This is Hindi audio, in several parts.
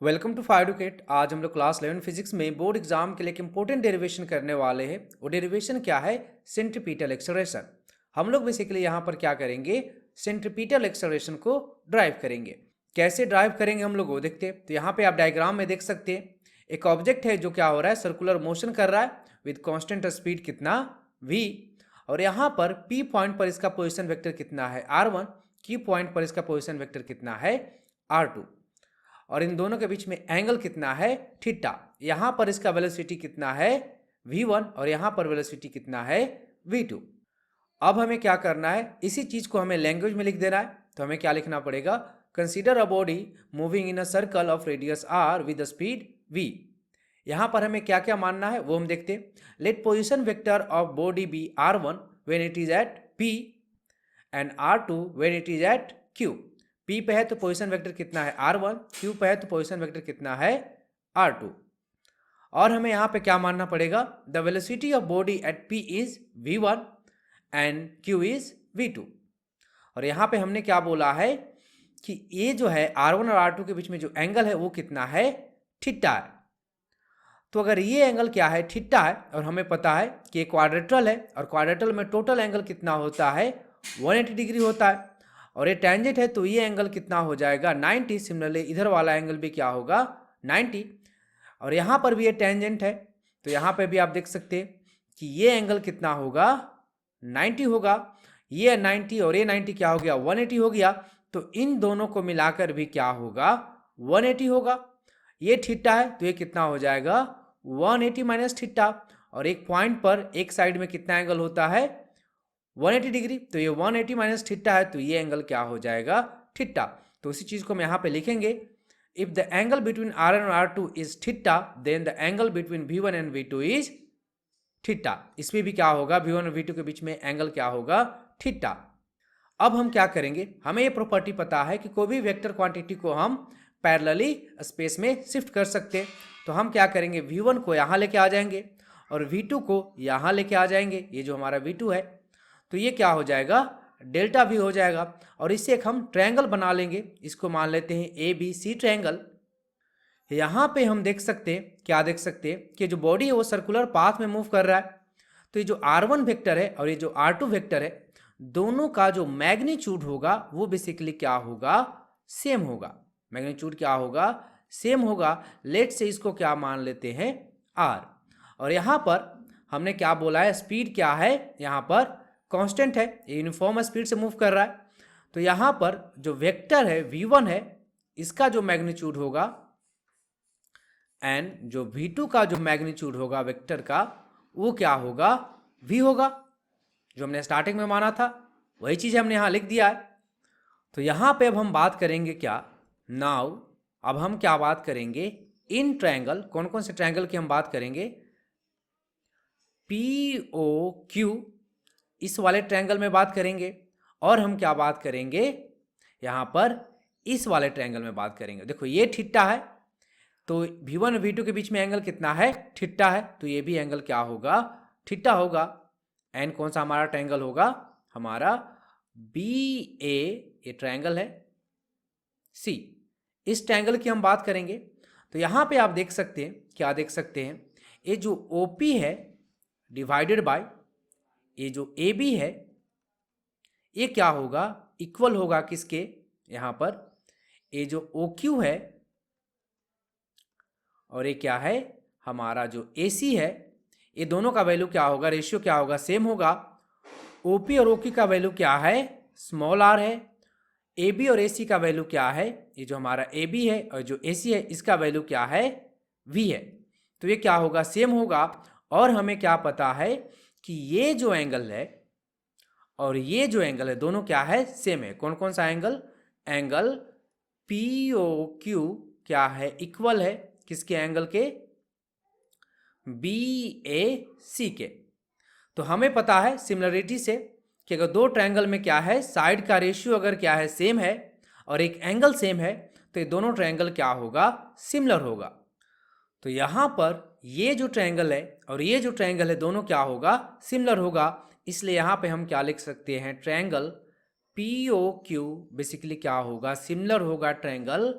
Welcome to fire educate. आज हम लोग क्लास 11 फिजिक्स में बोर्ड एग्जाम के लिए एक इंपॉर्टेंट डेरिवेशन करने वाले हैं। वो डेरिवेशन क्या है? Centripetal acceleration. हम लोग बेसिकली यहाँ पर क्या करेंगे? सेंट्रीपिटल एक्सेलरेशन को ड्राइव करेंगे। कैसे ड्राइव करेंगे हम लोग वो देखते हैं। तो यहाँ पे आप डायग्राम में देख सकते हैं, एक ऑब्जेक्ट है जो क्या हो रहा है, सर्कुलर मोशन कर रहा है विद कॉन्स्टेंट स्पीड कितना v। और यहाँ पर p पॉइंट पर इसका पोजिशन वेक्टर कितना है r1, q पॉइंट पर इसका पोजिशन वेक्टर कितना है r2, और इन दोनों के बीच में एंगल कितना है थीटा। यहां पर इसका वेलोसिटी कितना है v1 और यहां पर वेलोसिटी कितना है v2। अब हमें क्या करना है, इसी चीज को हमें लैंग्वेज में लिख देना है। तो हमें क्या लिखना पड़ेगा? Consider a body moving in a circle of radius r with speed v। यहां पर हमें क्या क्या मानना है वो हम देखते हैं। Let position vector of body B r1 when it is at p and r2 when it is at q। P पे है तो पोजीशन वेक्टर कितना है r1, Q पे है तो पोजीशन वेक्टर कितना है r2। और हमें यहाँ पे क्या मानना पड़ेगा? The velocity of body at P is v1 and Q is v2। और यहाँ पे हमने क्या बोला है कि ये जो है r1 और r2 के बीच में जो एंगल है वो कितना है थीटा है। तो अगर ये एंगल क्या है थीटा है, और हमें पता है कि ये क्वाड्रेटरल है और क्वाड्रेटरल में टोटल एंगल कितना होता है 180 डिग्री होता है, और ये टेंजेंट है तो ये एंगल कितना हो जाएगा 90। सिमिलरली इधर वाला एंगल भी क्या होगा 90, और यहाँ पर भी ये टेंजेंट है तो यहाँ पे भी आप देख सकते हैं कि ये एंगल कितना होगा 90 होगा। ये 90 और ये 90 क्या हो गया 180 हो गया। तो इन दोनों को मिलाकर भी क्या होगा 180 होगा। ये थीटा है तो ये कितना हो जाएगा 180 माइनस थीटा, और एक पॉइंट पर एक साइड में कितना एंगल होता है 180 डिग्री। तो ये 180 माइनस थीटा है तो ये एंगल क्या हो जाएगा थीटा। तो उसी चीज को हम यहाँ पे लिखेंगे, if the angle between r1 और r2 is theta then the angle between v1 and v2 is theta. इसमें भी क्या होगा v1 और v2 के बीच में एंगल क्या होगा थीटा। अब हम क्या करेंगे, हमें ये प्रॉपर्टी पता है कि कोई भी वेक्टर क्वांटिटी को हम पैरेलली स्पेस में शिफ्ट कर सकते हैं। तो हम क्या करेंगे, v1 को यहाँ लेके आ जाएंगे और v2 को यहाँ लेके आ जाएंगे। ये जो हमारा v2 है तो ये क्या हो जाएगा डेल्टा v हो जाएगा, और इससे एक हम ट्रायंगल बना लेंगे। इसको मान लेते हैं ए बी सी ट्रायंगल। यहाँ पे हम देख सकते हैं, क्या देख सकते हैं कि जो बॉडी है वो सर्कुलर पाथ में मूव कर रहा है। तो ये जो r1 वेक्टर है और ये जो r2 वेक्टर है, दोनों का जो मैग्नीट्यूड होगा वो बेसिकली क्या होगा सेम होगा। मैग्नीट्यूड क्या होगा सेम होगा। लेट से इसको क्या मान लेते हैं r। और यहाँ पर हमने क्या बोला है, स्पीड क्या है यहाँ पर कांस्टेंट है, ये यूनिफॉर्म स्पीड से मूव कर रहा है। तो यहाँ पर जो वेक्टर है v1 है इसका जो मैग्नीट्यूड होगा एंड जो v2 का जो मैग्नीट्यूड होगा वेक्टर का वो क्या होगा v होगा। जो हमने स्टार्टिंग में माना था वही चीज हमने यहाँ लिख दिया है। तो यहाँ पे अब हम बात करेंगे क्या नाउ, अब हम क्या बात करेंगे इन ट्रायंगल। कौन कौन से ट्रायंगल की हम बात करेंगे? POQ इस वाले ट्रायंगल में बात करेंगे, और हम क्या बात करेंगे यहाँ पर इस वाले ट्रायंगल में बात करेंगे। देखो ये थीटा है तो v1 और v2 के बीच में एंगल कितना है थीटा है, तो ये भी एंगल क्या होगा थीटा होगा। एंड कौन सा हमारा ट्रायंगल होगा हमारा BA, ये ट्रायंगल है C। इस ट्रायंगल की हम बात करेंगे। तो यहाँ पे आप देख सकते हैं, क्या देख सकते हैं, ये जो OP है डिवाइडेड बाय ये जो AB है ये क्या होगा इक्वल होगा किसके, यहाँ पर ये जो OQ है और ये क्या है हमारा जो AC है, ये दोनों का वैल्यू क्या होगा रेशियो क्या होगा सेम होगा। OP और OQ का वैल्यू क्या है स्मॉल r है। AB और AC का वैल्यू क्या है, ये जो हमारा AB है और जो AC है इसका वैल्यू क्या है V है। तो ये क्या होगा सेम होगा। और हमें क्या पता है कि ये जो एंगल है और ये जो एंगल है दोनों क्या है सेम है। कौन कौन सा एंगल? एंगल POQ क्या है इक्वल है किसके एंगल के BAC के। तो हमें पता है सिमिलरिटी से कि अगर दो ट्रायंगल में क्या है साइड का रेशियो अगर क्या है सेम है और एक एंगल सेम है तो ये दोनों ट्रायंगल क्या होगा सिमिलर होगा। तो यहाँ पर ये जो ट्रायंगल है और ये जो ट्रायंगल है दोनों क्या होगा सिमिलर होगा। इसलिए यहाँ पे हम क्या लिख सकते हैं ट्रायंगल POQ बेसिकली क्या होगा सिमिलर होगा ट्रायंगल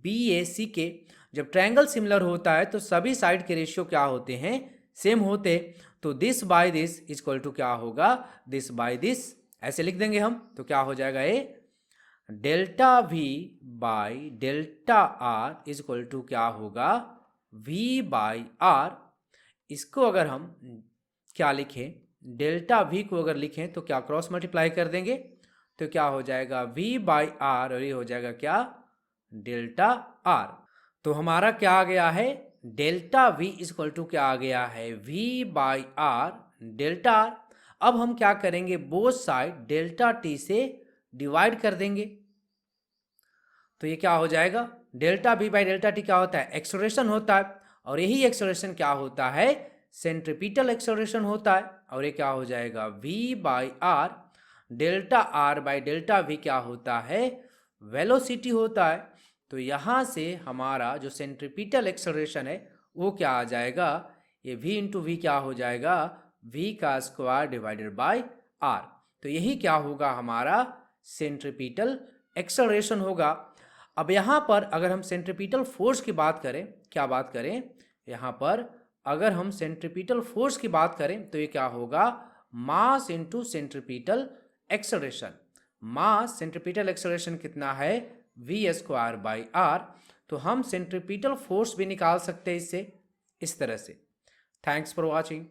BAC के जब ट्रायंगल सिमिलर होता है तो सभी साइड के रेशियो क्या होते हैं, सेम होते। तो this by this equal to क्या होगा, दिस बाय दिस, ऐसे लिख देंगे हम। तो क्या हो जाएगा ये delta V by delta R equal to क्या होगा V बाय R। इसको अगर हम क्या लिखें, डेल्टा V को अगर लिखें तो क्या क्रॉस मल्टीप्लाई कर देंगे तो क्या हो जाएगा V बाय R, और ये हो जाएगा क्या डेल्टा R। तो हमारा क्या आ गया है डेल्टा V इक्वल टू क्या आ गया है V by R delta R। अब हम क्या करेंगे, बोथ साइड डेल्टा T से डिवाइड कर देंगे। तो ये क्या हो जाएगा delta V by delta T क्या होता है, एक्सेलरेशन होता है, और यही एक्सेलरेशन क्या होता है, सेंट्रीपिटल एक्सेलरेशन होता है। और ये क्या हो जाएगा V by R delta R by delta V क्या होता है, वेलोसिटी होता है। तो यहाँ से हमारा जो सेंट्रीपिटल एक्सेलरेशन है वो क्या आ जाएगा, ये V इंटू वी क्या हो जाएगा V का स्क्वायर डिवाइडेड बाय R। तो यही क्या होगा हमारा सेंट्रीपिटल एक्सेलरेशन होगा। अब यहाँ पर अगर हम सेंट्रीपिटल फोर्स की बात करें, क्या बात करें, यहाँ पर अगर हम सेंट्रीपिटल फोर्स की बात करें तो ये क्या होगा मास इंटू सेंट्रीपिटल एक्सेलरेशन। मास सेंट्रीपिटल एक्सेलरेशन कितना है V स्क्वायर बाई R। तो हम सेंट्रीपिटल फोर्स भी निकाल सकते हैं इससे, इस तरह से। Thanks for watching.